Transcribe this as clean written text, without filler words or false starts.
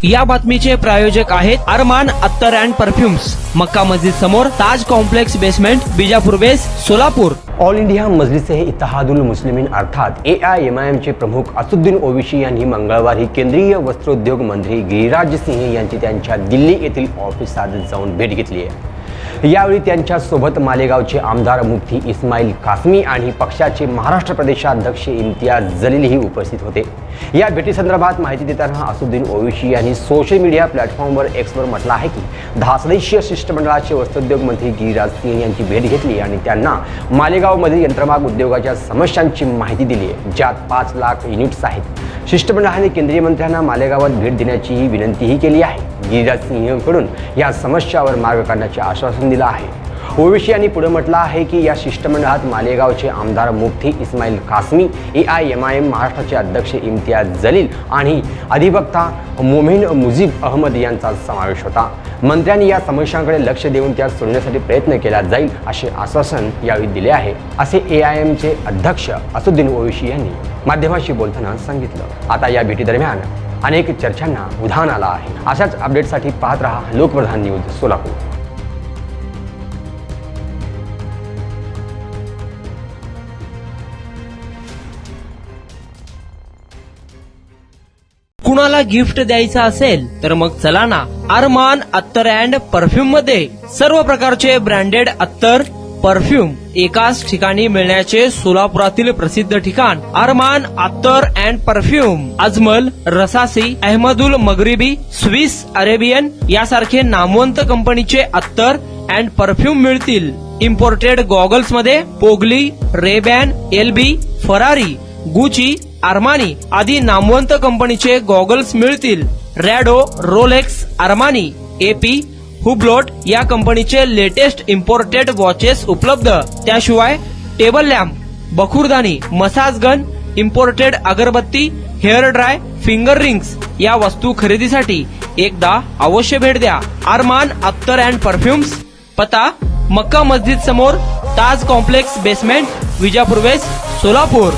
या बातमीचे प्रायोजक आहेत अरमान अत्तर अँड परफ्युम्स, मक्का मस्जिद समोर, ताज कॉम्प्लेक्स बेसमेंट, बिजापूर वेस, सोलापूर। ऑल इंडिया मजलिसे इत्तेहादुल मुस्लिमीन अर्थात AIMIM चे प्रमुख असुद्दीन ओवैसी यांनी मंगळवारी केंद्रीय वस्त्रोद्योग मंत्री गिरिराज सिंह यांची त्यांच्या दिल्ली येथील ऑफिसात जाऊन भेट घेतली आहे। यावेळी त्यांच्या सोबत मालेगावचे आमदार मुफ्ती इस्माईल कासमी आणि पक्षाचे महाराष्ट्र प्रदेशाध्यक्ष इम्तियाज जलीलही उपस्थित होते। या भेटीसंदर्भात माहिती देताना असुद्दीन ओवैसी यांनी सोशल मीडिया प्लॅटफॉर्मवर Xवर म्हटलं आहे की 10 सदस्यीय शिष्टमंडळाचे वस्त्रोद्योग मंत्री गिरिराज सिंह यांची भेट घेतली आणि त्यांना मालेगावमधील यंत्रमाग उद्योगाच्या समस्यांची माहिती दिली आहे, ज्यात 5 लाख युनिट्स आहेत। शिष्टमंडळाने केंद्रीय मंत्र्यांना मालेगावात भेट देण्याची विनंतीही केली आहे। गिरिराज सिंहकडून या समस्यावर मार्ग काढण्याचे आश्वासन दिलं आहे। ओवैसी यांनी पुढे म्हटलं आहे की या शिष्टमंडळात मालेगावचे आमदार मुफ्ती इस्माईल कासमी, AIMIM महाराष्ट्राचे अध्यक्ष इम्तियाज जलील आणि अधिवक्ता मोमेन मुजीब अहमद यांचा समावेश होता। मंत्र्यांनी या समस्यांकडे लक्ष देऊन त्या सोडवण्यासाठी प्रयत्न केला जाईल असे आश्वासन यावेळी दिले आहे, असे AIMचे अध्यक्ष असुद्दीन ओवैसी यांनी माध्यमांशी बोलताना सांगितलं। आता या भेटीदरम्यान अनेक चर्चांना उधाण आलं आहे। अशाच अपडेटसाठी पाहत रहा लोकप्रधान न्यूज सोलापूर। कुणाला गिफ्ट द्यायचं असेल तर मग चला ना अरमान अत्तर अँड परफ्यूम मध्ये सर्व प्रकारचे ब्रँडेड अत्तर परफ्यूम एकाच ठिकाणी मिळण्याचे सोलापुरातील प्रसिद्ध ठिकाण अरमान अत्तर and perfume. Ajmal, Rasasi, Ahmed Al Maghribi, Swiss Arabian यासारखे नामवंत कंपनीचे अत्तर अँड परफ्यूम मिळतील। इम्पोर्टेड गॉगल्स मध्ये पोगली, Ray Ban, LB, Ferrari, Gucci, Armani आदी नामवंत कंपनीचे गॉगल्स मिळतील। Rado, Rolex, Armani, AP, Hublot या कंपनीचे लेटेस्ट इम्पोर्टेड वॉचेस उपलब्ध। त्याशिवाय टेबल लॅम्प, बखुरदानी, मसाज गन, इम्पोर्टेड अगरबत्ती, हेअर ड्राय, फिंगर रिंग्स या वस्तू खरेदीसाठी एकदा अवश्य भेट द्या अरमान अत्तर अँड परफ्यूम्स। पता मक्का मस्जिद समोर, Taj complex basement, Vijapur west, Solapur.